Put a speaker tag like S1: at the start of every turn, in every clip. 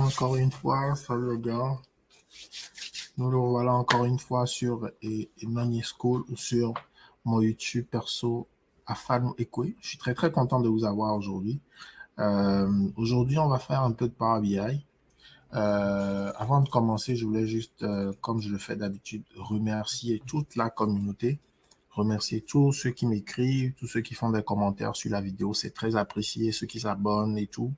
S1: encore une fois, salut les gars. Nous le voilà encore une fois sur Emmanuel School ou sur mon YouTube perso Afan Ekwe. Je suis très content de vous avoir aujourd'hui. Aujourd'hui, on va faire un peu de Power BI. Avant de commencer, je voulais juste, comme je le fais d'habitude, remercier toute la communauté, remercier tous ceux qui m'écrivent, tous ceux qui font des commentaires sur la vidéo. C'est très apprécié, ceux qui s'abonnent et tout,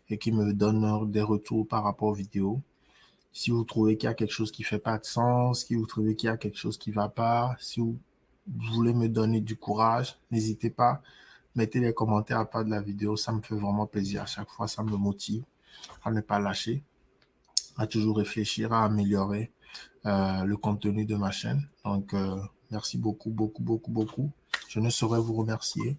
S1: et qui me donnent des retours par rapport aux vidéos. Si vous trouvez qu'il y a quelque chose qui fait pas de sens, si vous trouvez qu'il y a quelque chose qui va pas, si vous voulez me donner du courage, n'hésitez pas, mettez les commentaires à part de la vidéo, ça me fait vraiment plaisir. À chaque fois, ça me motive à ne pas lâcher, à toujours réfléchir, à améliorer le contenu de ma chaîne. Donc, merci beaucoup. Je ne saurais vous remercier.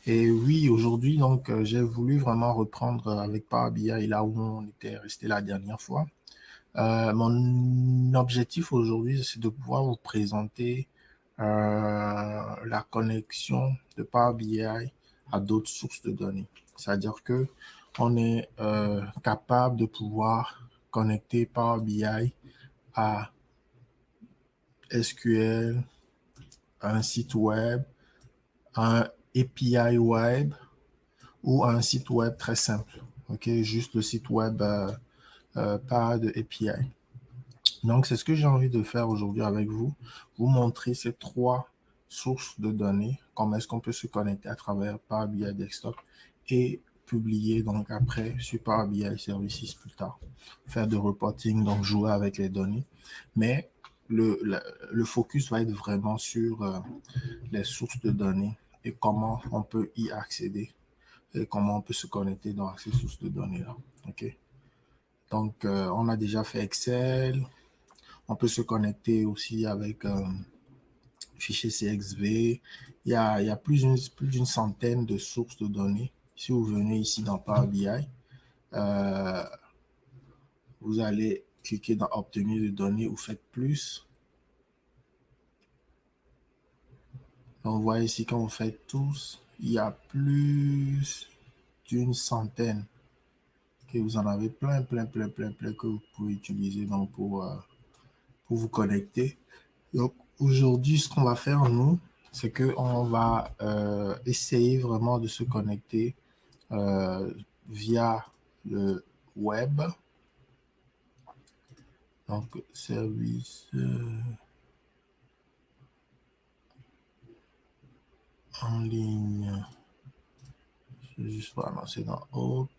S1: Et oui, aujourd'hui, donc, j'ai voulu vraiment reprendre avec Power BI là où on était resté la dernière fois. Mon objectif aujourd'hui, c'est de pouvoir vous présenter la connexion de Power BI à d'autres sources de données. C'est-à-dire que on est capable de pouvoir connecter Power BI à SQL, à un site web, à un API web ou à un site web très simple. OK, juste le site web, pas de API. Donc, c'est ce que j'ai envie de faire aujourd'hui avec vous. Vous montrer ces trois sources de données, comment est-ce qu'on peut se connecter à travers Power BI Desktop et publier donc après sur Power BI Services plus tard. Faire de reporting, donc jouer avec les données. Mais le focus va être vraiment sur les sources de données et comment on peut y accéder et comment on peut se connecter dans ces sources de données-là. OK? Donc, on a déjà fait Excel. On peut se connecter aussi avec fichier CXV. Il y a plus d'une centaine de sources de données. Si vous venez ici dans Power BI, vous allez cliquer dans Obtenir des données ou faites plus. Donc, vous voyez ici, quand vous faites tous, il y a plus d'une centaine. Et vous en avez plein que vous pouvez utiliser donc, pour vous connecter. Donc, aujourd'hui, ce qu'on va faire, nous, c'est qu'on va essayer vraiment de se connecter via le web. Donc, service en ligne. Je vais juste lancer dans autre.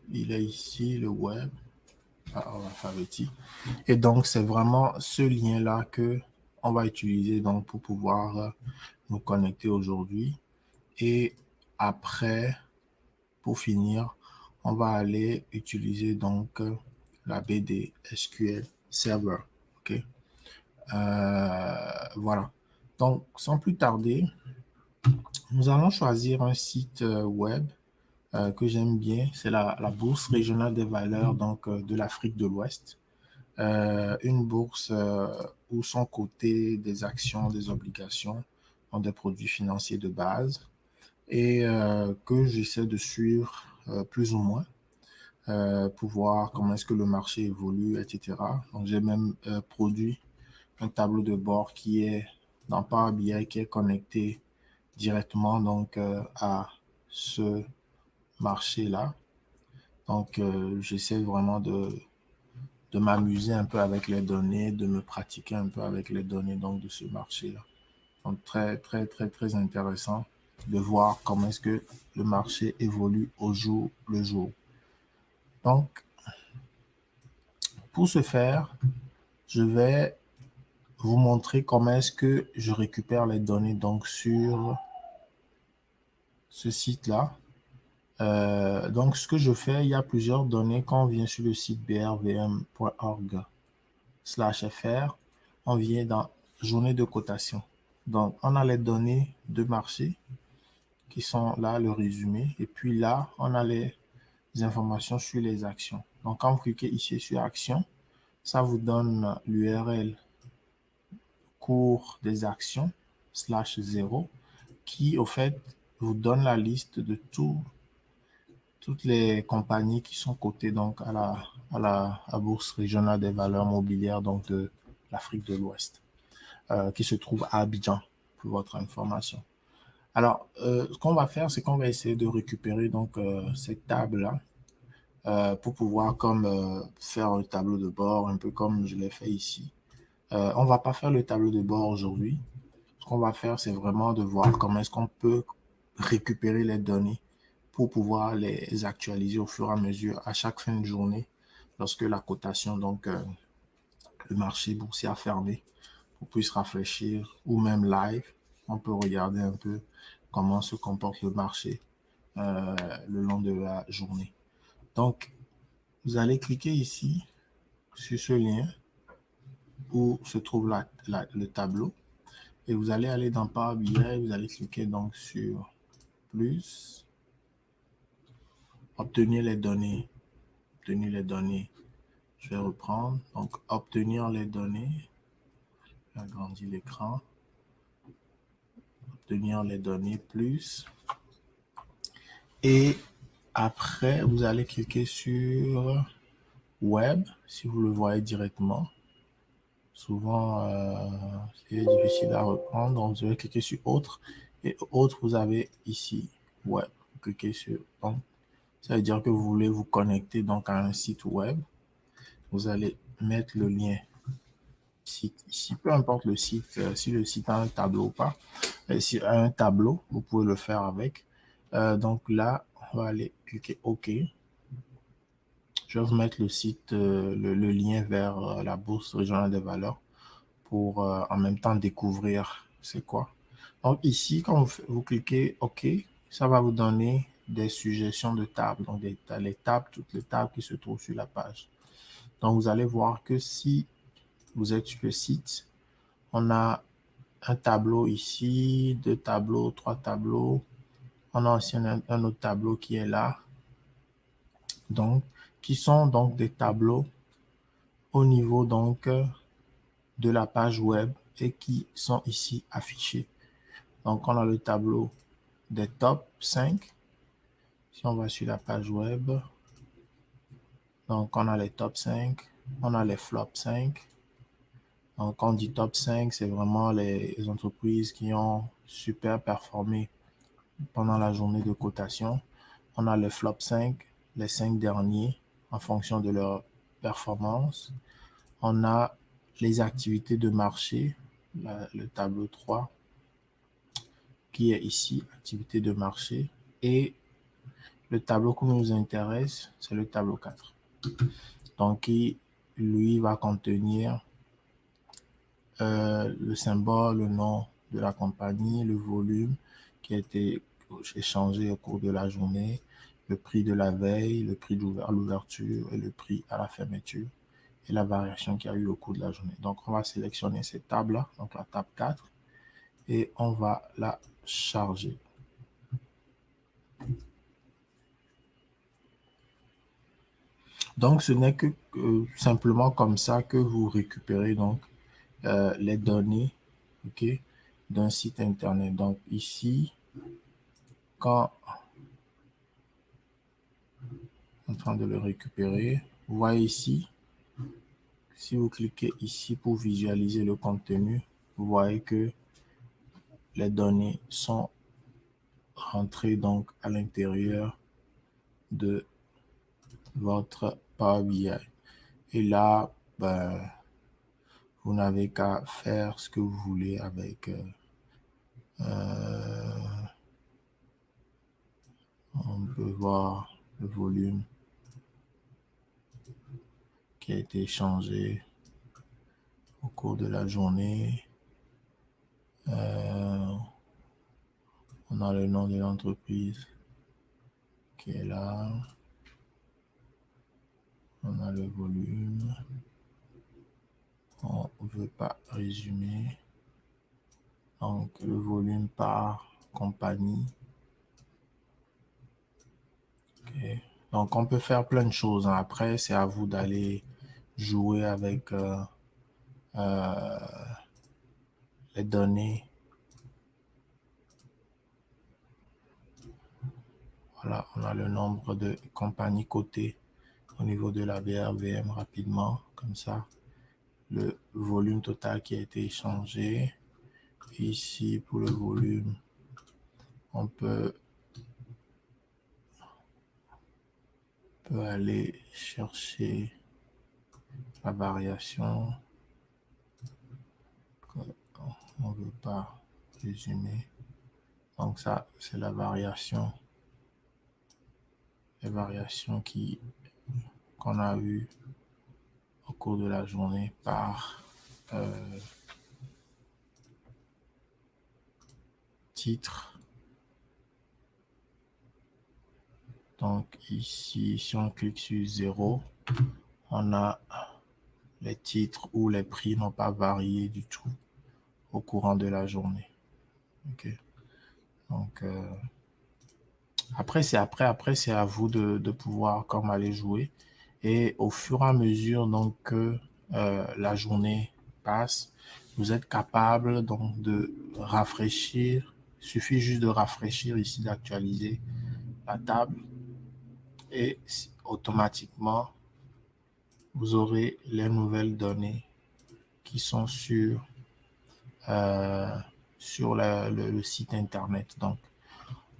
S1: Il est ici, le web, en alphabétique. Et donc, c'est vraiment ce lien-là que on va utiliser donc pour pouvoir nous connecter aujourd'hui. Et après, pour finir, on va aller utiliser donc la BD SQL Server. OK? Voilà. Donc, sans plus tarder, nous allons choisir un site web que j'aime bien. C'est la Bourse régionale des valeurs donc, de l'Afrique de l'Ouest. Une bourse où sont cotées des actions, des obligations, donc des produits financiers de base et que j'essaie de suivre plus ou moins pour voir comment est-ce que le marché évolue, etc. Donc, j'ai même produit un tableau de bord qui est dans Power BI, qui est connecté directement donc à ce marché-là. Donc, j'essaie vraiment de m'amuser un peu avec les données, de me pratiquer un peu avec les données donc, de ce marché-là. Donc, très intéressant de voir comment est-ce que le marché évolue au jour le jour. Donc, pour ce faire, je vais vous montrer comment est-ce que je récupère les données donc sur ce site-là. Donc, ce que je fais, il y a plusieurs données. Quand on vient sur le site brvm.org/fr, on vient dans journée de cotation. Donc, on a les données de marché qui sont là, le résumé. Et puis là, on a les informations sur les actions. Donc, quand vous cliquez ici sur actions, ça vous donne l'URL cours des actions /0 qui, au fait, vous donne la liste de tous toutes les compagnies qui sont cotées donc à la Bourse régionale des valeurs mobilières donc de l'Afrique de l'Ouest, qui se trouve à Abidjan, pour votre information. Alors, ce qu'on va faire, c'est qu'on va essayer de récupérer donc cette table-là pour pouvoir comme faire un tableau de bord, un peu comme je l'ai fait ici. On va pas faire le tableau de bord aujourd'hui. Ce qu'on va faire, c'est vraiment de voir comment est-ce qu'on peut récupérer les données pour pouvoir les actualiser au fur et à mesure à chaque fin de journée lorsque la cotation, donc le marché boursier a fermé, on puisse rafraîchir ou même live, on peut regarder un peu comment se comporte le marché le long de la journée. Donc, vous allez cliquer ici sur ce lien où se trouve le tableau et vous allez aller dans Power BI, vous allez cliquer donc sur plus, obtenir les données, obtenir les données. Je vais reprendre, donc obtenir les données, agrandir l'écran, obtenir les données plus et après vous allez cliquer sur web si vous le voyez directement. Souvent, c'est difficile à reprendre. Donc, vous allez cliquer sur autre. Et autre, vous avez ici web. Vous cliquez sur. Donc, ça veut dire que vous voulez vous connecter donc à un site web. Vous allez mettre le lien site ici. Peu importe le site, si le site a un tableau ou pas. Si a un tableau, vous pouvez le faire avec. Donc là, on va aller cliquer OK. Je vais vous mettre le site, le lien vers la bourse régionale des valeurs pour en même temps découvrir c'est quoi. Donc ici, quand vous cliquez OK, ça va vous donner des suggestions de tables. Donc les tables, toutes les tables qui se trouvent sur la page. Donc vous allez voir que si vous êtes sur le site, on a un tableau ici, deux tableaux, trois tableaux. On a aussi un autre tableau qui est là. Donc, qui sont donc des tableaux au niveau donc de la page web et qui sont ici affichés. Donc, on a le tableau des top 5. Si on va sur la page web, donc on a les top 5, on a les flop 5. Donc, quand on dit top 5, c'est vraiment les entreprises qui ont super performé pendant la journée de cotation. On a les flop 5, les 5 derniers en fonction de leur performance. On a les activités de marché, le tableau 3, qui est ici, activité de marché. Et le tableau qui nous intéresse, c'est le tableau 4. Donc, qui, lui, va contenir le symbole, le nom de la compagnie, le volume qui a été échangé au cours de la journée, le prix de la veille, le prix à l'ouverture et le prix à la fermeture et la variation qu'il y a eu au cours de la journée. Donc, on va sélectionner cette table-là, donc la table 4, et on va la charger. Donc, ce n'est que simplement comme ça que vous récupérez donc les données, ok, d'un site internet. Donc, ici, quand en train de le récupérer, vous voyez ici, si vous cliquez ici pour visualiser le contenu, vous voyez que les données sont rentrées donc à l'intérieur de votre Power BI. Et là, ben, vous n'avez qu'à faire ce que vous voulez avec. On peut voir le volume qui a été changé au cours de la journée. On a le nom de l'entreprise qui est là. On a le volume. On ne veut pas résumer. Donc, le volume par compagnie. Okay. Donc, on peut faire plein de choses. Après, c'est à vous d'aller jouer avec les données. Voilà, on a le nombre de compagnies cotées au niveau de la BRVM rapidement, comme ça. Le volume total qui a été échangé. Ici, pour le volume, on peut aller chercher la variation. On ne veut pas résumer. Donc ça, c'est la variation. Les variations qu'on a eues au cours de la journée par titre. Donc ici, si on clique sur 0, on a les titres où les prix n'ont pas varié du tout au courant de la journée. Ok. Donc après c'est à vous de pouvoir comme aller jouer, et au fur et à mesure donc que la journée passe, vous êtes capable donc de rafraîchir. Il suffit juste de rafraîchir ici, d'actualiser la table, et automatiquement vous aurez les nouvelles données qui sont sur le site internet. Donc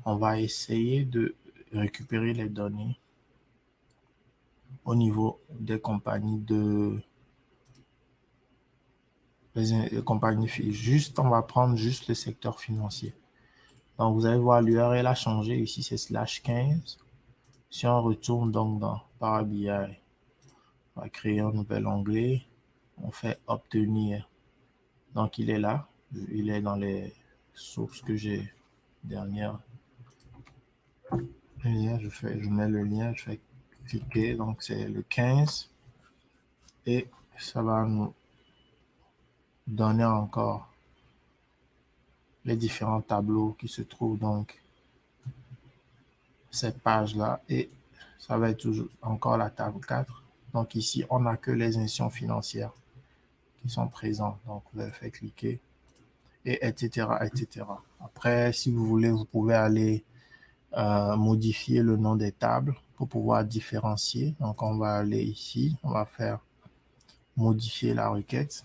S1: on va essayer de récupérer les données au niveau des compagnies les compagnies. Juste, on va prendre juste le secteur financier. Donc, vous allez voir, l'URL a changé. Ici, c'est /15. Si on retourne donc dans Power BI, on va créer un nouvel onglet. On fait obtenir. Donc, il est là. Il est dans les sources que j'ai dernière. Le lien, je mets le lien, je fais cliquer. Donc, c'est le 15. Et ça va nous donner encore les différents tableaux qui se trouvent donc cette page-là, et ça va être toujours encore la table 4. Donc ici, on n'a que les institutions financières qui sont présentes. Donc vous allez faire cliquer, et etc., etc. Après, si vous voulez, vous pouvez aller modifier le nom des tables pour pouvoir différencier. Donc on va aller ici, on va faire modifier la requête.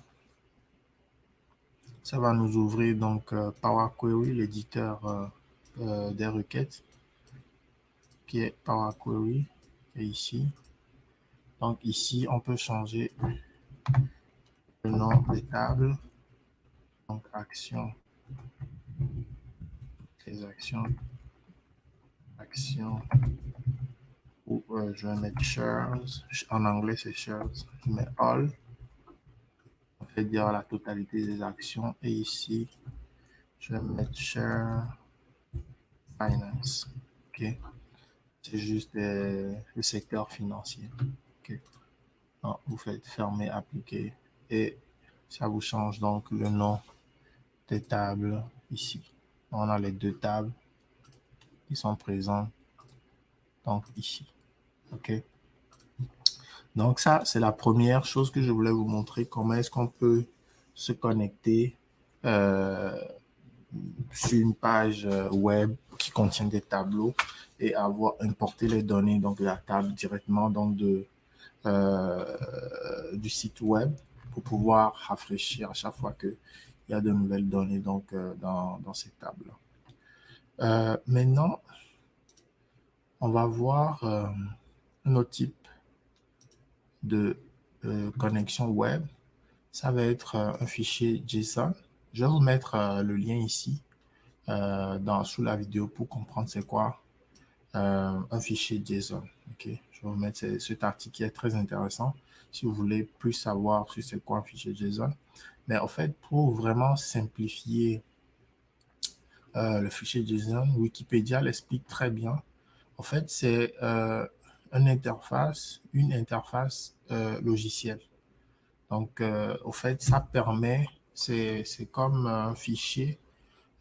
S1: Ça va nous ouvrir donc Power Query, l'éditeur des requêtes, qui est Power Query, et ici. Donc ici, on peut changer le nom des tables. Donc action, les actions, ou je vais mettre shares. En anglais, c'est shares. Je mets all. On fait dire la totalité des actions. Et ici, je vais mettre share finance. OK. C'est juste le secteur financier. OK. Donc, vous faites fermer, appliquer, et ça vous change donc le nom des tables ici. On a les deux tables qui sont présentes donc ici. OK. Donc ça, c'est la première chose que je voulais vous montrer, comment est-ce qu'on peut se connecter sur une page web qui contient des tableaux et avoir importé les données donc de la table directement donc du site web, pour pouvoir rafraîchir à chaque fois qu'il y a de nouvelles données donc dans ces tables. Maintenant, on va voir un autre type de connexion web. Ça va être un fichier JSON. Je vais vous mettre le lien ici sous la vidéo pour comprendre c'est quoi un fichier JSON. Okay. Je vais vous mettre cet article qui est très intéressant si vous voulez plus savoir sur c'est quoi un fichier JSON. Mais en fait, pour vraiment simplifier le fichier JSON, Wikipédia l'explique très bien. En fait, c'est une interface logicielle. Donc, au fait, ça permet, c'est comme un fichier,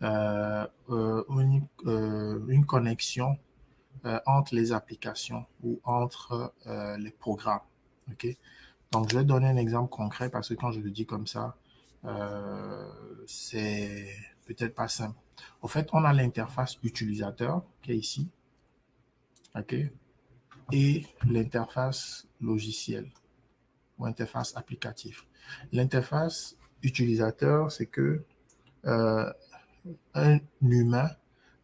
S1: une connexion entre les applications ou entre les programmes. OK? Donc, je vais donner un exemple concret parce que quand je le dis comme ça, c'est peut-être pas simple. Au fait, on a l'interface utilisateur qui est ici. OK? Et l'interface logicielle ou interface applicative. L'interface utilisateur, c'est que euh, un humain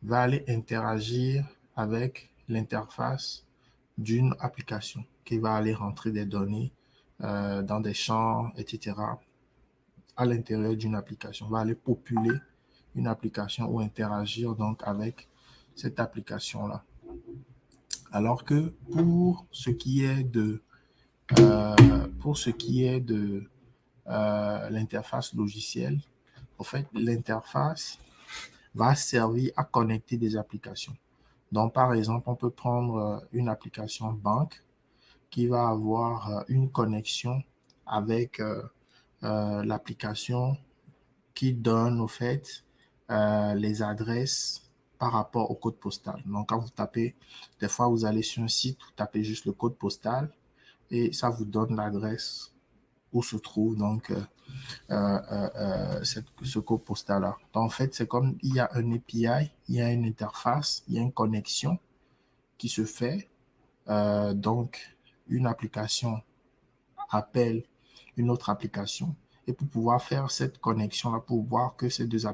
S1: va aller interagir avec l'interface d'une application qui va aller rentrer des données dans des champs, etc. à l'intérieur d'une application, va aller populer une application ou interagir donc avec cette application-là. Alors que pour ce qui est de l'interface logicielle, en fait, l'interface va servir à connecter des applications. Donc, par exemple, on peut prendre une application banque qui va avoir une connexion avec l'application qui donne au fait les adresses par rapport au code postal. Donc, quand vous tapez, des fois, vous allez sur un site, vous tapez juste le code postal et ça vous donne l'adresse où se trouve donc ce code postal-là. Donc, en fait, c'est comme il y a un API, il y a une interface, il y a une connexion qui se fait. Donc, une application appelle une autre application. Et pour pouvoir faire cette connexion-là, pour voir que ces deux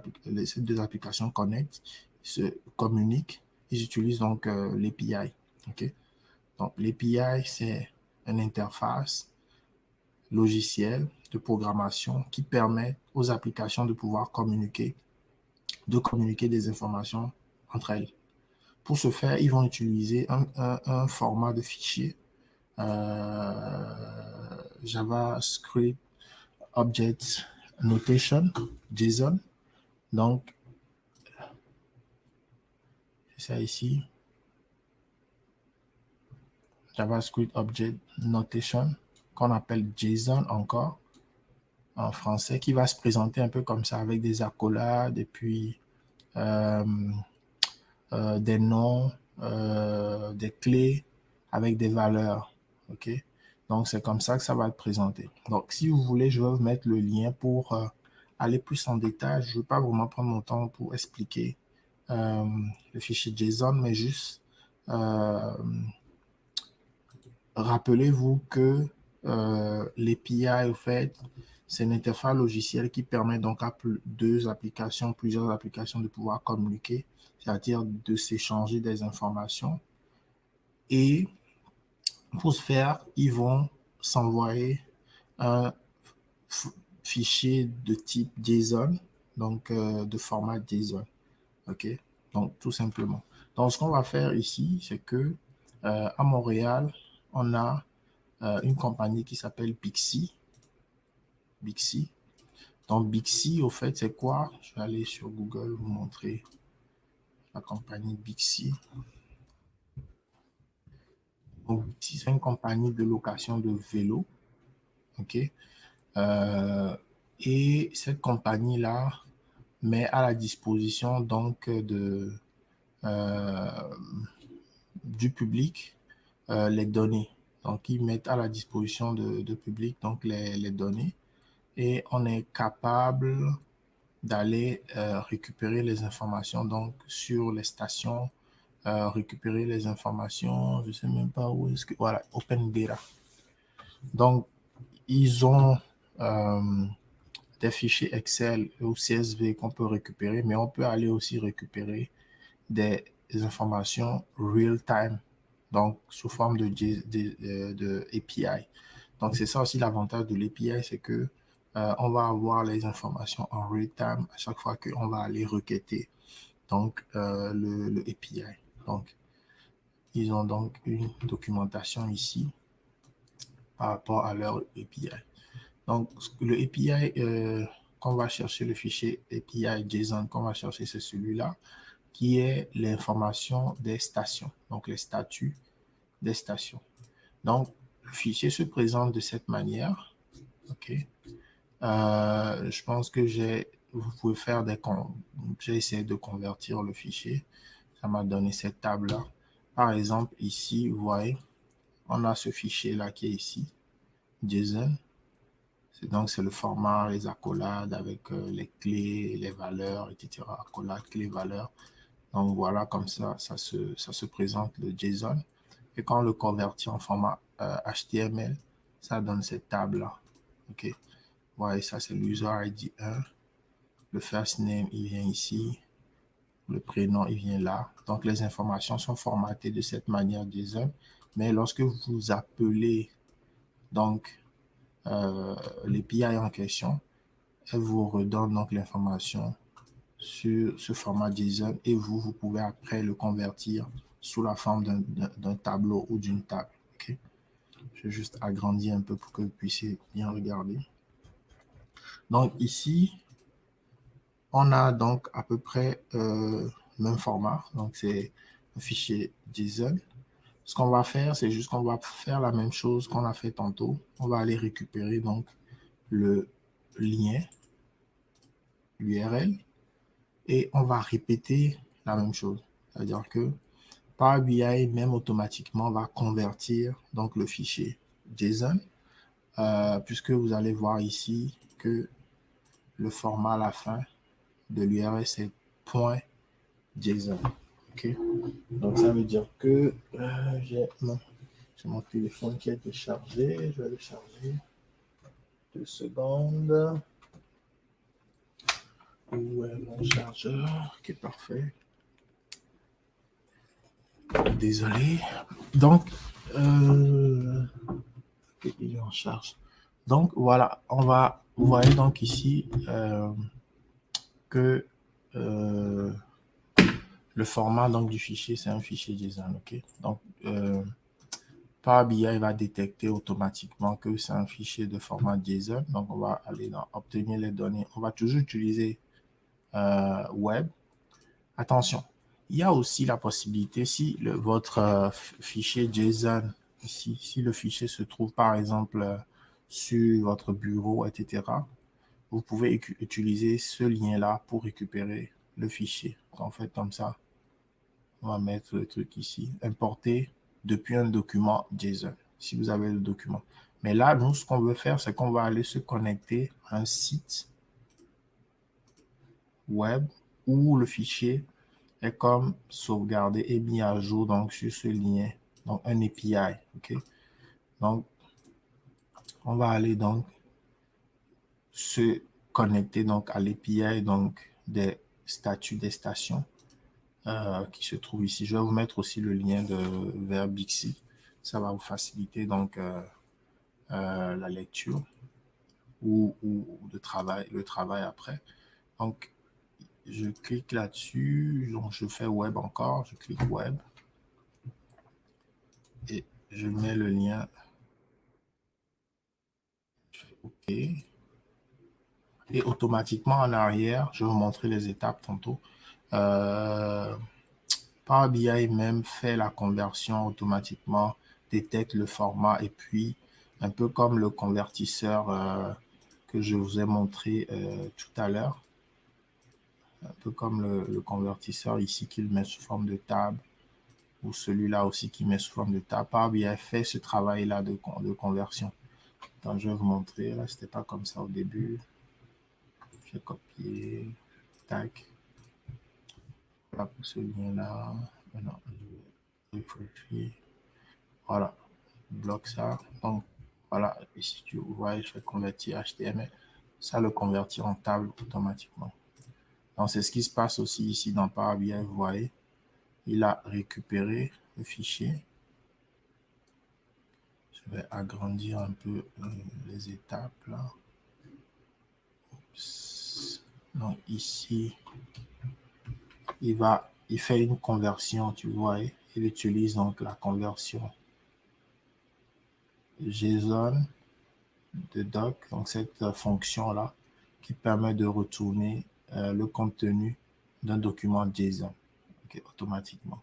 S1: applications connectent, se communiquent, ils utilisent donc l'API. Okay? Donc, l'API, c'est une interface logicielle de programmation qui permet aux applications de communiquer des informations entre elles. Pour ce faire, ils vont utiliser un format de fichier JavaScript Object Notation, JSON. Donc, c'est ça ici, JavaScript Object Notation, qu'on appelle JSON encore en français, qui va se présenter un peu comme ça avec des accolades et puis euh, des noms, des clés avec des valeurs. OK? Donc, c'est comme ça que ça va être présenté. Donc, si vous voulez, je vais vous mettre le lien pour aller plus en détail. Je ne veux pas vraiment prendre mon temps pour expliquer euh, le fichier JSON, mais juste rappelez-vous que l'API, au fait, c'est une interface logicielle qui permet donc à plusieurs applications de pouvoir communiquer, c'est-à-dire de s'échanger des informations. Et pour ce faire, ils vont s'envoyer un fichier de type JSON, donc de format JSON. OK? Donc, tout simplement. Donc, ce qu'on va faire ici, c'est que à Montréal, on a une compagnie qui s'appelle Bixi. Bixi. Donc, Bixi, au fait, c'est quoi? Je vais aller sur Google vous montrer la compagnie Bixi. Donc, Bixi, c'est une compagnie de location de vélos. OK? Et cette compagnie-là met à la disposition donc euh, du public les données. Donc, ils mettent à la disposition de public donc les données et on est capable d'aller récupérer les informations donc sur les stations, récupérer les informations, je ne sais même pas où est-ce que, voilà, Open Data. Donc, ils ont des fichiers Excel ou CSV qu'on peut récupérer, mais on peut aller aussi récupérer des informations real-time, donc sous forme de API. Donc, c'est ça aussi l'avantage de l'API, c'est que on va avoir les informations en real-time à chaque fois qu'on va aller requêter donc, le API. Donc, ils ont donc une documentation ici par rapport à leur API. Donc, le API qu'on va chercher, le fichier API JSON qu'on va chercher, c'est celui-là qui est l'information des stations, donc les statuts des stations. Donc, le fichier se présente de cette manière. OK. Je pense que vous pouvez faire j'ai essayé de convertir le fichier. Ça m'a donné cette table-là. Par exemple, ici, vous voyez, on a ce fichier-là qui est ici, JSON. Donc, c'est le format, les accolades avec les clés, les valeurs, etc. Accolades, clés, valeurs. Donc voilà, comme ça se présente le JSON. Et quand on le convertit en format HTML, ça donne cette table-là. OK. Voilà, ça c'est l'user ID 1. Le first name, il vient ici. Le prénom, il vient là. Donc les informations sont formatées de cette manière JSON. Mais lorsque vous appelez donc l'API en question, elle vous redonne donc l'information sur ce format JSON et vous pouvez après le convertir sous la forme d'un tableau ou d'une table. Okay? Je vais juste agrandir un peu pour que vous puissiez bien regarder. Donc ici, on a donc à peu près le même format. Donc c'est un fichier JSON. Ce qu'on va faire, c'est juste qu'on va faire la même chose qu'on a fait tantôt. On va aller récupérer donc le lien, l'URL, et on va répéter la même chose. C'est-à-dire que Power BI, même automatiquement, va convertir donc le fichier JSON, puisque vous allez voir ici que le format à la fin de l'URL, c'est .json. Okay? Donc, ça veut dire que j'ai mon téléphone qui a été chargé. Je vais le charger. 2 secondes. Où est mon chargeur? Ok, parfait. Désolé. Donc, il est en charge. Donc, voilà, vous voyez donc ici que le format donc, du fichier, c'est un fichier JSON. Okay? Donc, Power BI va détecter automatiquement que c'est un fichier de format JSON. Donc, on va aller dans obtenir les données. On va toujours utiliser web. Attention, il y a aussi la possibilité, si votre fichier JSON, ici, si le fichier se trouve par exemple sur votre bureau, etc., vous pouvez utiliser ce lien-là pour récupérer le fichier. En fait, comme ça, on va mettre le truc ici, importer depuis un document JSON, si vous avez le document. Mais là, nous, ce qu'on veut faire, c'est qu'on va aller se connecter à un site web où le fichier est comme sauvegardé et mis à jour donc sur ce lien, donc un API. OK? Donc, on va aller donc se connecter donc à l'API donc des statuts des stations qui se trouve ici. Je vais vous mettre aussi le lien vers Bixi. Ça va vous faciliter donc la lecture ou le travail après. Donc, je clique là-dessus. Donc, je fais web encore. Je clique web. Et je mets le lien. OK. Et automatiquement en arrière, je vais vous montrer les étapes tantôt. Power BI même fait la conversion automatiquement, détecte le format et puis un peu comme le convertisseur que je vous ai montré tout à l'heure, un peu comme le convertisseur ici qu'il met sous forme de table ou celui-là aussi qui met sous forme de table. Power BI fait ce travail-là de conversion. Donc, je vais vous montrer. Là, c'était pas comme ça au début. Je vais copier. Tac. Voilà pour ce lien-là. Maintenant, je vais refresh. Voilà. Bloque ça. Donc, voilà. Ici, tu vois, je vais convertir HTML. Ça le convertit en table automatiquement. Donc, c'est ce qui se passe aussi ici dans Power BI. Vous voyez, il a récupéré le fichier. Je vais agrandir un peu les étapes là. Oups. Donc, ici, il fait une conversion, tu vois, il utilise donc la conversion JSON de doc, donc cette fonction-là qui permet de retourner le contenu d'un document JSON automatiquement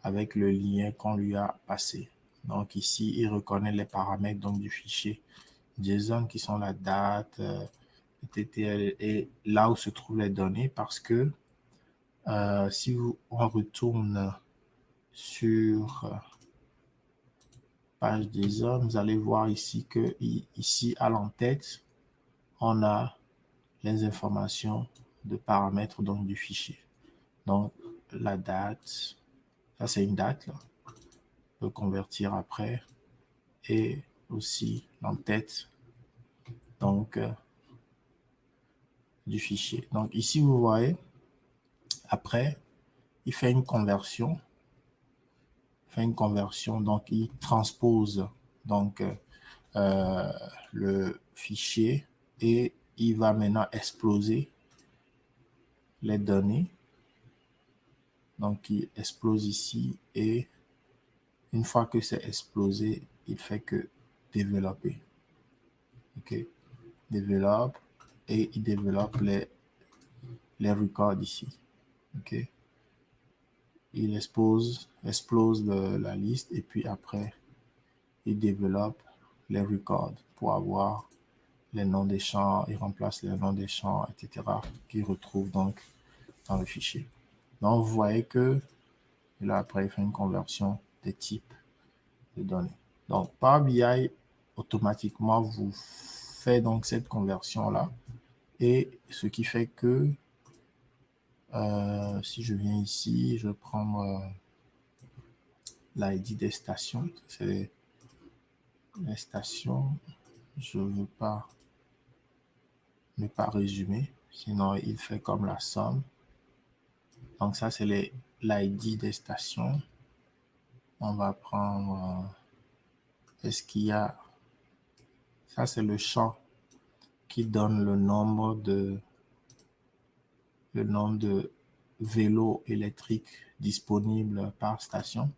S1: avec le lien qu'on lui a passé. Donc ici, il reconnaît les paramètres donc, du fichier JSON qui sont la date, le TTL et là où se trouvent les données parce que si on retourne sur page JSON, vous allez voir ici que ici à l'entête, on a les informations de paramètres donc du fichier. Donc la date. Ça, c'est une date, là. On peut convertir après. Et aussi l'entête, donc, du fichier. Donc, ici, vous voyez, après, il fait une conversion. Donc, il transpose donc, le fichier et il va maintenant exploser les données. Donc, il explose ici et une fois que c'est explosé, il fait que développer. OK. Développe et il développe les records ici. OK. Il explose la liste et puis après, il développe les records pour avoir les noms des champs, il remplace les noms des champs, etc. qu'il retrouve donc dans le fichier. Donc, vous voyez que là, après, il fait une conversion des types de données. Donc, Power BI, automatiquement, vous fait donc cette conversion-là. Et ce qui fait que, si je viens ici, je prends l'ID des stations. C'est les stations. Je ne veux pas ne pas résumer. Sinon, il fait comme la somme. Donc, ça, c'est l'ID des stations. On va prendre... est-ce qu'il y a... Ça, c'est le champ qui donne le nombre de vélos électriques disponibles par station.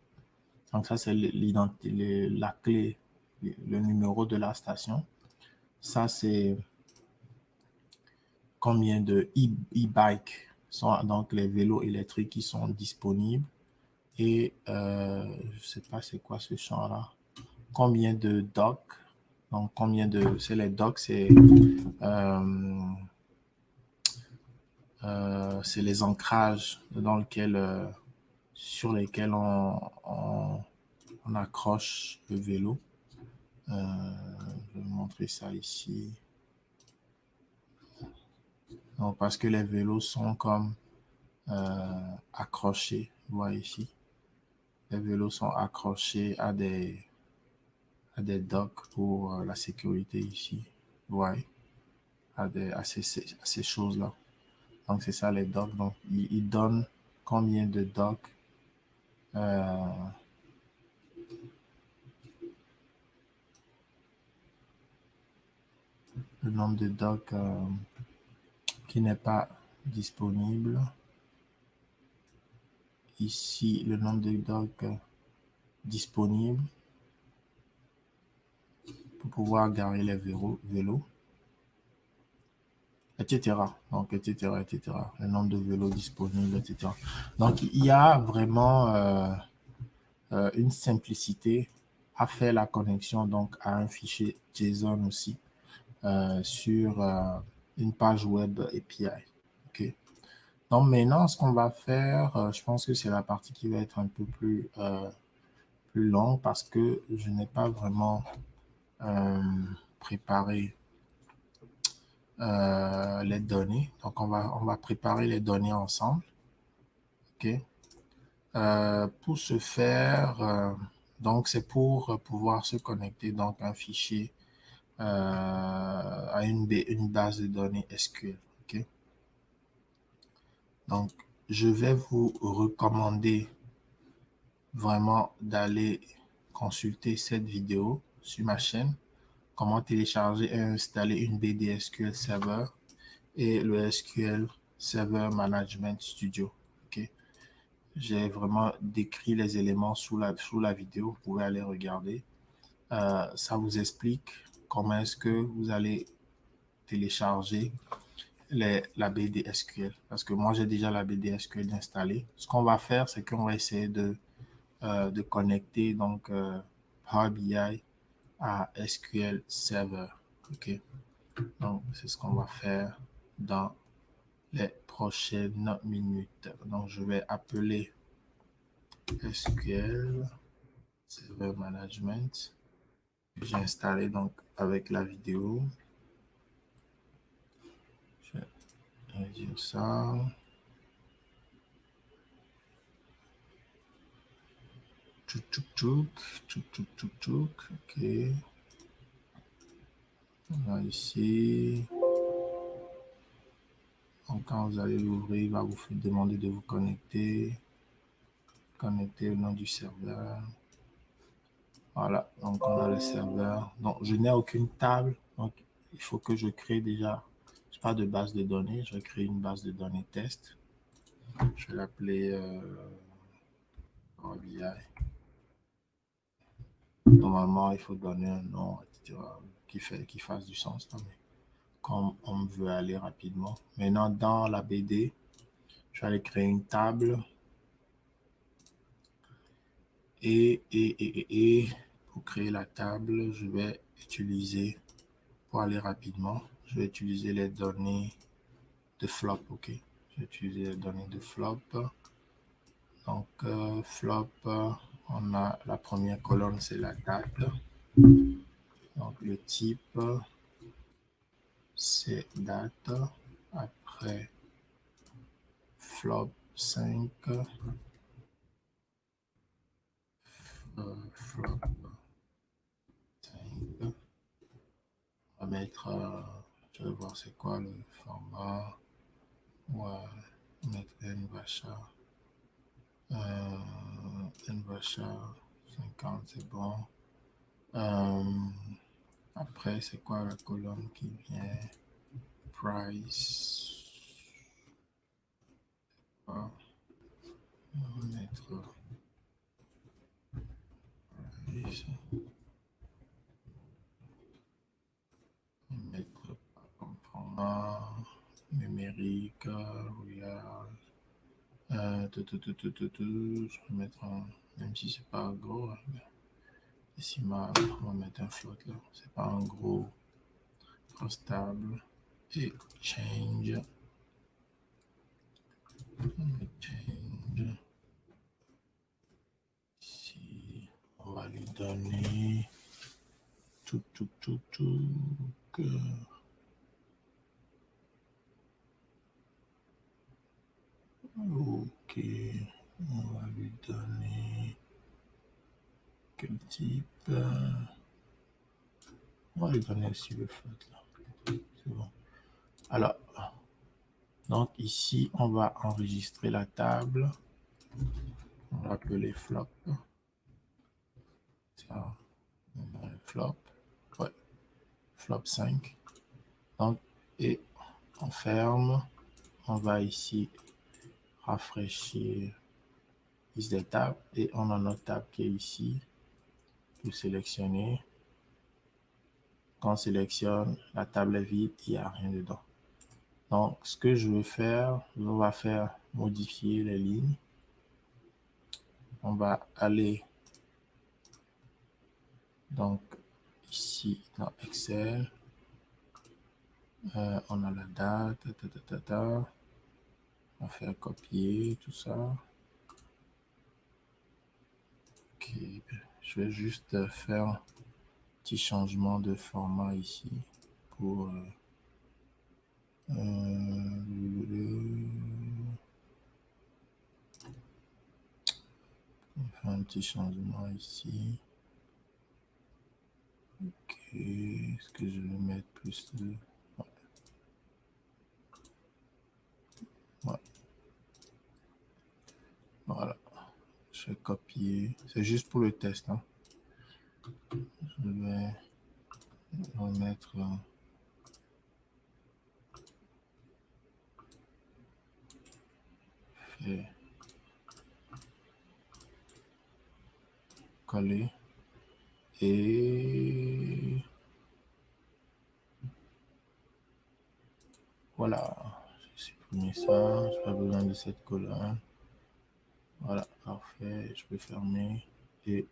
S1: Donc, ça, c'est la clé, le numéro de la station. Ça, c'est combien de e-bikes sont donc les vélos électriques qui sont disponibles. Et je ne sais pas c'est quoi ce champ-là. Combien de docks. Donc, c'est les docks, c'est les ancrages sur lesquels on accroche le vélo. Je vais vous montrer ça ici. Donc, parce que les vélos sont comme accrochés. Vous voyez ici. Les vélos sont accrochés à des docks pour la sécurité ici. Vous voyez. À ces choses-là. Donc, c'est ça les docks. Donc, il donne combien de docks le nombre de docks qui n'est pas disponible. Ici, le nombre de docks disponibles pour pouvoir garer les vélos, etc. Donc, etc., etc. Le nombre de vélos disponibles, etc. Donc, il y a vraiment une simplicité à faire la connexion donc à un fichier JSON aussi sur une page web API. OK. Donc maintenant, ce qu'on va faire, je pense que c'est la partie qui va être un peu plus longue parce que je n'ai pas vraiment préparé les données. Donc on va préparer les données ensemble. OK. Pour ce faire, donc c'est pour pouvoir se connecter donc à un fichier à une base de données SQL. OK. Donc, je vais vous recommander vraiment d'aller consulter cette vidéo sur ma chaîne. Comment télécharger et installer une BD SQL Server et le SQL Server Management Studio. OK. J'ai vraiment décrit les éléments sous la vidéo. Vous pouvez aller regarder. Ça vous explique comment est-ce que vous allez télécharger la BD SQL. Parce que moi, j'ai déjà la BD SQL installée. Ce qu'on va faire, c'est qu'on va essayer de connecter donc Power BI à SQL Server. OK. Donc, c'est ce qu'on va faire dans les prochaines minutes. Donc, je vais appeler SQL Server Management. J'ai installé donc avec la vidéo. Je vais dire ça. Ok. On a ici. Donc, quand vous allez l'ouvrir, il va vous demander de vous connecter. Connecter au nom du serveur. Voilà, donc on a le serveur. Donc, je n'ai aucune table. Donc, il faut que je crée déjà. Je n'ai pas de base de données. Je vais créer une base de données test. Je vais l'appeler Power BI. Normalement, il faut donner un nom, etc., qui fasse du sens. Mais comme on veut aller rapidement. Maintenant, dans la BD, je vais aller créer une table. Et pour créer la table, je vais utiliser, pour aller rapidement, je vais utiliser les données de flop. Ok, je vais utiliser les données de flop. Donc, flop, on a la première colonne, c'est la date. Donc, le type, c'est date. Après, flop 5. Flop 5. On va mettre, je vais voir c'est quoi le format. Ouais, mettre NVACHA. NVACHA 50, c'est bon. Après, c'est quoi la colonne qui vient? Price. On va mettre price. On va mettre comme format numérique. Regarde. Je vais mettre même si c'est pas gros, décimal, on va mettre un float là. C'est pas un gros stable. Et change. Ici, on va lui donner tout. Ok, on va lui donner quel type? On va lui donner aussi le float là. C'est bon. Alors, donc ici, on va enregistrer la table. On va l'appeler flop. Ça, flop. Ouais, flop 5. Donc, et on ferme. On va ici rafraîchir liste des tables et on a notre table qui est ici. Pour sélectionner. Quand on sélectionne, la table est vide, il n'y a rien dedans. Donc, ce que je veux faire, on va faire modifier les lignes. On va aller donc ici dans Excel. On a la date. On va faire copier tout ça. Ok, je vais juste faire un petit changement de format ici pour faire un petit changement ici. Ok, est-ce que je vais mettre plus de... Ouais. Voilà, je vais copier. C'est juste pour le test. Hein. Je vais remettre... Fait coller. Et voilà, j'ai supprimé ça. Je n'ai pas besoin de cette colonne. Voilà, parfait. Je peux fermer. Et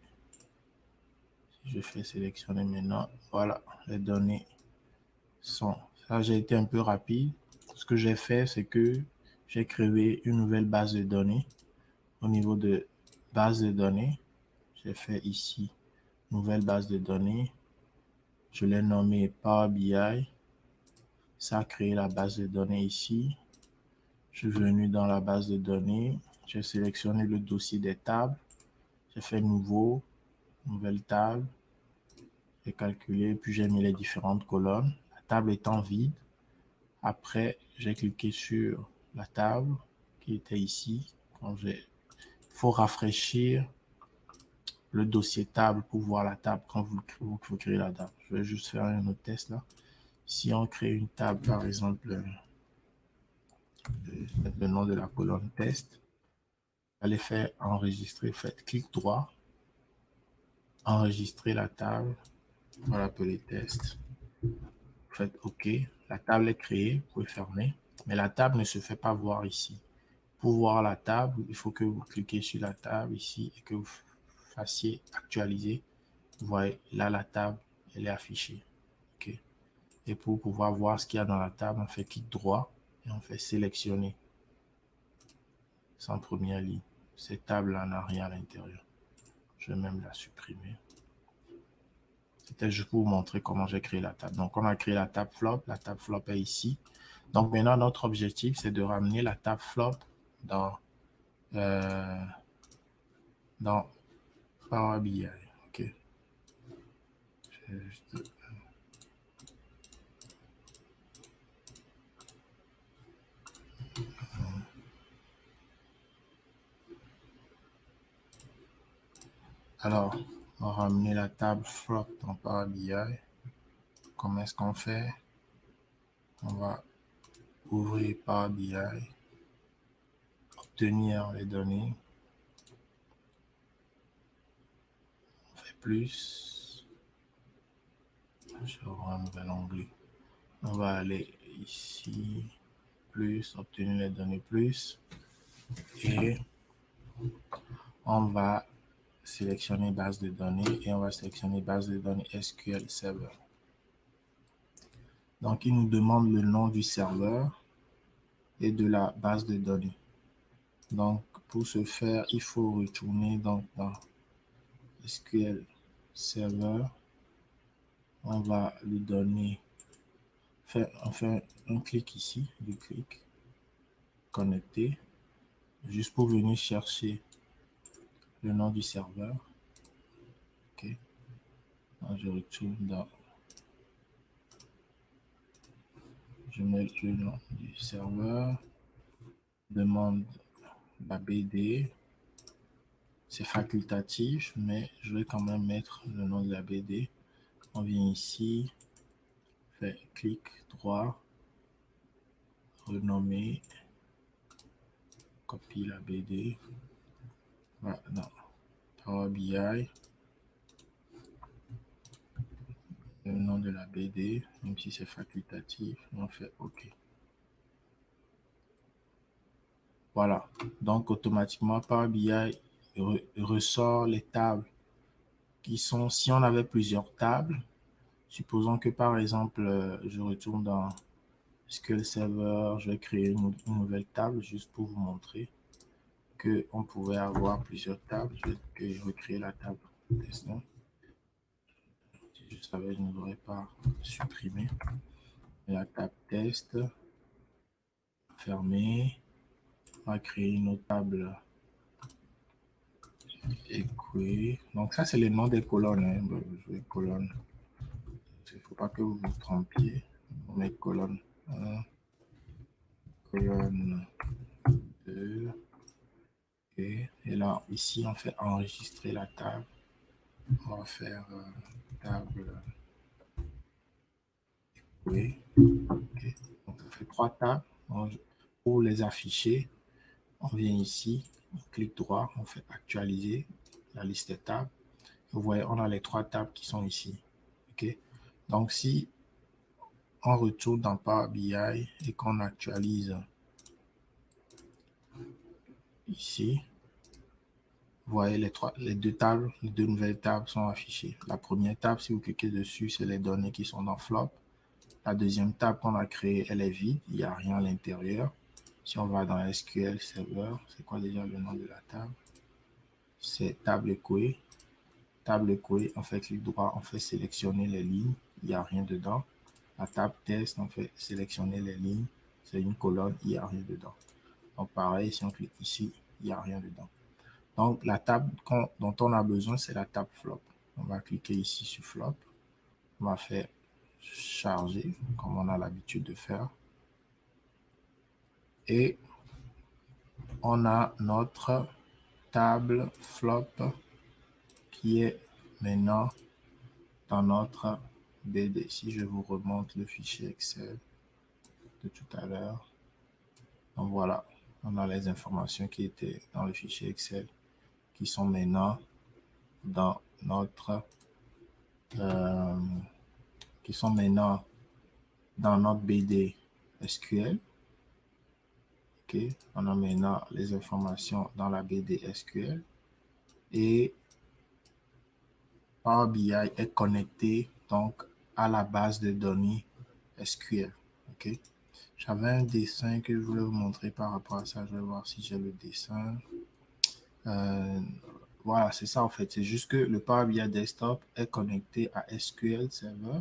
S1: si je fais sélectionner maintenant, voilà, les données sont. Ça, j'ai été un peu rapide. Ce que j'ai fait, c'est que j'ai créé une nouvelle base de données. Au niveau de base de données, j'ai fait ici nouvelle base de données. Je l'ai nommé Power BI. Ça a créé la base de données ici. Je suis venu dans la base de données. J'ai sélectionné le dossier des tables. J'ai fait nouveau, nouvelle table. J'ai calculé, puis j'ai mis les différentes colonnes. La table étant vide. Après, j'ai cliqué sur la table qui était ici. Il faut rafraîchir le dossier table pour voir la table quand vous créez la table. Je vais juste faire un autre test là. Si on crée une table, par exemple, le nom de la colonne test, allez faire enregistrer, faites clic droit, enregistrer la table, on va l'appeler test. Faites OK, la table est créée, vous pouvez fermer, mais la table ne se fait pas voir ici. Pour voir la table, il faut que vous cliquez sur la table ici et que vous fassiez actualiser. Vous voyez, là, la table, elle est affichée. OK. Et pour pouvoir voir ce qu'il y a dans la table, on fait clic droit et on fait sélectionner. Sans première ligne. Cette table-là n'a rien à l'intérieur. Je vais même la supprimer. C'était juste pour vous montrer comment j'ai créé la table. Donc, on a créé la table flop. La table flop est ici. Donc, maintenant, notre objectif, c'est de ramener la table flop dans Power BI. OK. Alors, on va ramener la table flop dans Power BI. Comment est-ce qu'on fait? On va ouvrir Power BI, obtenir les données. On fait plus. Je vais ouvrir un nouvel onglet. On va aller ici, plus, obtenir les données plus. Et on va sélectionner base de données et on va sélectionner base de données SQL Server. Donc, il nous demande le nom du serveur et de la base de données. Donc, pour ce faire, il faut retourner dans SQL Server. On va lui donner, on fait un clic ici, du clic, connecter, juste pour venir chercher le nom du serveur. OK. Donc, je retourne dans, je mets le nom du serveur, demande la BD. C'est facultatif, mais je vais quand même mettre le nom de la BD. On vient ici, fait clic droit, renommer, copie la BD. Voilà, non, Power BI, le nom de la BD, même si c'est facultatif, on fait OK. Voilà, donc automatiquement Power BI ressort les tables qui sont, si on avait plusieurs tables, supposons que par exemple, je retourne dans SQL Server, je vais créer une nouvelle table juste pour vous montrer qu'on pouvait avoir plusieurs tables. Je vais recréer la table. Si je savais, je n'aurais pas supprimé. La table test, fermée. On va créer une autre table. Écouer. Donc ça, c'est le nom des colonnes. Hein. Je vais colonne. Il ne faut pas que vous vous trompiez. On met colonne 1, colonne 2. Et là, ici, on fait enregistrer la table. On va faire table. Oui. Okay. Donc, on fait 3 tables. Pour les afficher, on vient ici, on clique droit, on fait actualiser la liste des tables. Vous voyez, on a les 3 tables qui sont ici. OK? Donc, si on retourne dans Power BI et qu'on actualise ici, vous voyez les deux nouvelles tables sont affichées. La première table, si vous cliquez dessus, c'est les données qui sont dans Flop. La deuxième table qu'on a créée, elle est vide, il n'y a rien à l'intérieur. Si on va dans SQL Server, c'est quoi déjà le nom de la table? C'est table Echoé. Table Echoé, on fait clic droit, on fait sélectionner les lignes, il n'y a rien dedans. La table test, on fait sélectionner les lignes, c'est une colonne, il n'y a rien dedans. Donc pareil, si on clique ici, il n'y a rien dedans. Donc, la table dont on a besoin, c'est la table flop. On va cliquer ici sur flop. On va faire charger, comme on a l'habitude de faire. Et on a notre table flop qui est maintenant dans notre BD. Si je vous remonte le fichier Excel de tout à l'heure, donc voilà, on a les informations qui étaient dans le fichier Excel qui sont maintenant dans notre euh, BD SQL. Ok, on a maintenant les informations dans la BD SQL et Power BI est connecté donc à la base de données SQL. Ok, j'avais un dessin que je voulais vous montrer par rapport à ça. Je vais voir si j'ai le dessin. Voilà, c'est ça en fait. C'est juste que le Power BI Desktop est connecté à SQL Server.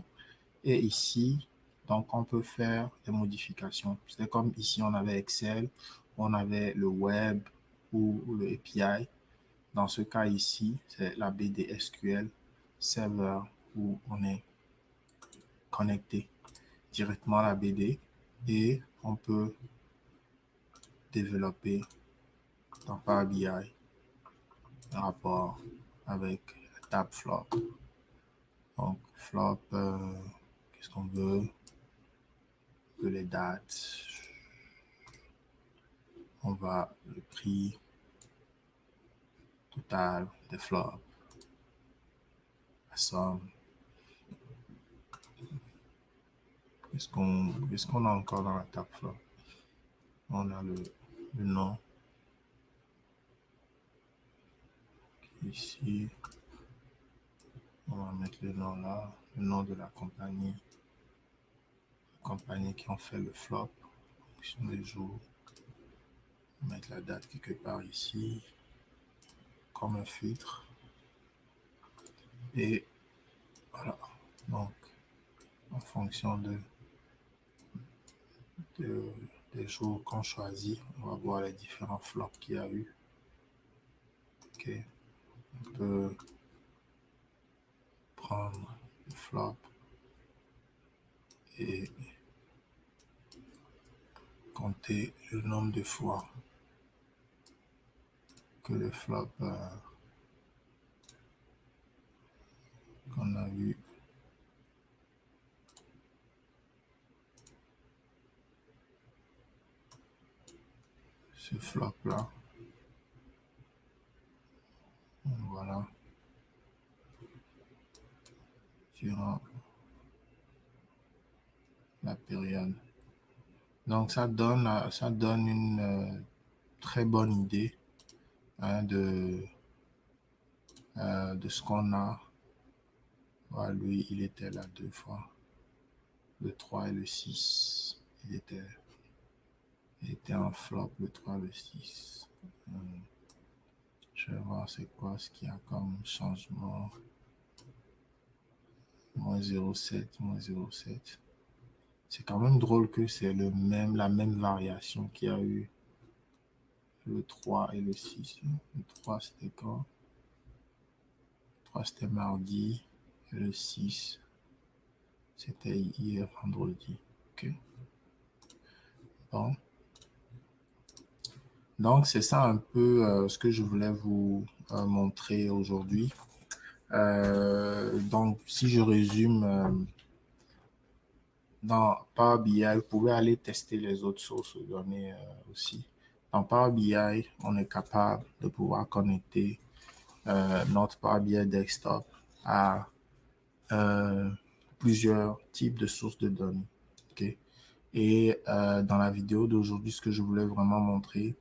S1: Et ici, donc on peut faire des modifications. C'est comme ici, on avait Excel, on avait le web ou le API. Dans ce cas ici, c'est la BD SQL Server où on est connecté directement à la BD et on peut développer dans Power BI un rapport avec la table flop. Donc, flop, qu'est-ce qu'on veut? Les dates. On va le prix total des flops. La somme. Qu'est-ce qu'on a encore dans la table flop? On a le nom. Ici, on va mettre le nom là, le nom de la compagnie qui ont fait le flop, fonction des jours. On va mettre la date quelque part ici, comme un filtre. Et voilà. Donc, en fonction des jours qu'on choisit, on va voir les différents flops qu'il y a eu. Ok. On peut prendre le flop et compter le nombre de fois que le flop qu'on a eu ce flop là. Voilà. Durant la période. Donc ça donne une très bonne idée hein, de ce qu'on a. Voilà, lui, il était là 2 fois. Le 3 et le 6. Il était en flop, le 3 et le 6. Je vais voir c'est quoi ce qu'il y a comme changement. Moins 0,7, moins 0,7. C'est quand même drôle que c'est la même variation qu'il y a eu le 3 et le 6. Le 3 c'était quand? Le 3 c'était mardi. Et le 6 c'était hier vendredi. Ok. Bon. Donc c'est ça un peu ce que je voulais vous montrer aujourd'hui. Donc si je résume, dans Power BI, vous pouvez aller tester les autres sources de données aussi. Dans Power BI, on est capable de pouvoir connecter notre Power BI Desktop à plusieurs types de sources de données. Okay? Et dans la vidéo d'aujourd'hui, ce que je voulais vraiment montrer,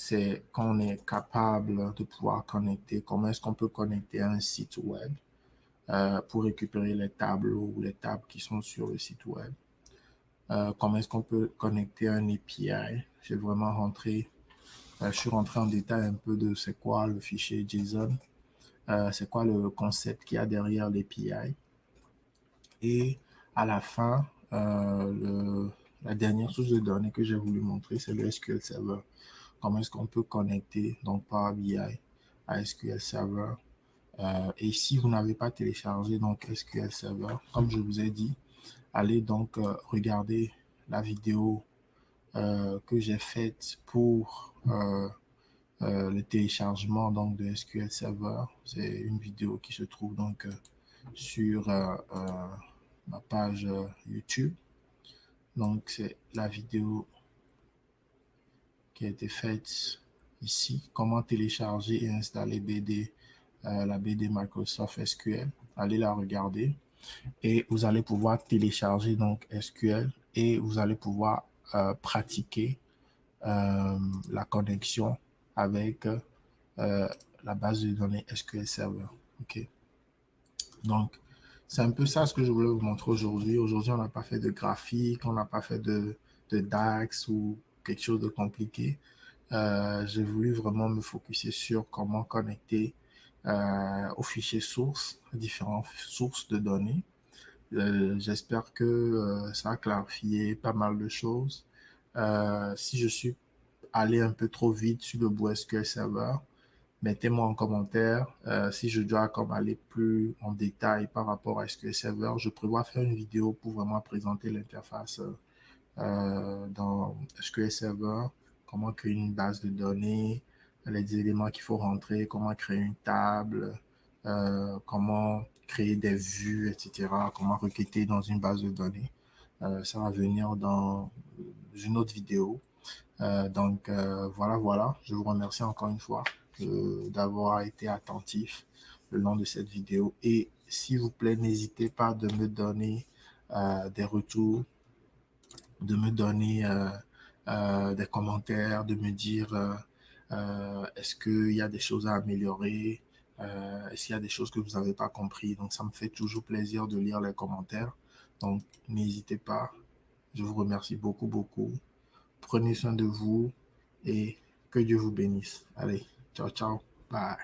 S1: c'est qu'on est capable de pouvoir connecter, comment est-ce qu'on peut connecter à un site web pour récupérer les tableaux ou les tables qui sont sur le site web. Comment est-ce qu'on peut connecter un API. J'ai vraiment je suis rentré en détail un peu de c'est quoi le fichier JSON, c'est quoi le concept qu'il y a derrière l'API. Et à la fin, la dernière source de données que j'ai voulu montrer, c'est le SQL Server. Comment est-ce qu'on peut connecter donc Power BI à SQL Server. Et si vous n'avez pas téléchargé donc SQL Server, comme je vous ai dit, allez donc regarder la vidéo que j'ai faite pour le téléchargement donc de SQL Server. C'est une vidéo qui se trouve donc sur ma page YouTube. Donc c'est la vidéo qui a été faite ici. Comment télécharger et installer BD, la BD Microsoft SQL. Allez la regarder et vous allez pouvoir télécharger donc SQL et vous allez pouvoir pratiquer la connexion avec la base de données SQL Server. OK. Donc, c'est un peu ça ce que je voulais vous montrer aujourd'hui. Aujourd'hui, on n'a pas fait de graphique, on n'a pas fait de DAX ou quelque chose de compliqué. J'ai voulu vraiment me focuser sur comment connecter aux fichiers sources, à différentes sources de données. J'espère que ça a clarifié pas mal de choses. Si je suis allé un peu trop vite sur le bout SQL Server, mettez-moi en commentaire si je dois comme aller plus en détail par rapport à SQL Server. Je prévois faire une vidéo pour vraiment présenter l'interface dans SQL Server, comment créer une base de données, les éléments qu'il faut rentrer, comment créer une table, comment créer des vues, etc., comment requêter dans une base de données. Ça va venir dans une autre vidéo. Voilà. Je vous remercie encore une fois d'avoir été attentif le long de cette vidéo. Et s'il vous plaît, n'hésitez pas de me donner des retours, de me donner des commentaires, de me dire est-ce qu'il y a des choses à améliorer, est-ce qu'il y a des choses que vous n'avez pas compris. Donc, ça me fait toujours plaisir de lire les commentaires. Donc, n'hésitez pas. Je vous remercie beaucoup, beaucoup. Prenez soin de vous et que Dieu vous bénisse. Allez, ciao, ciao. Bye.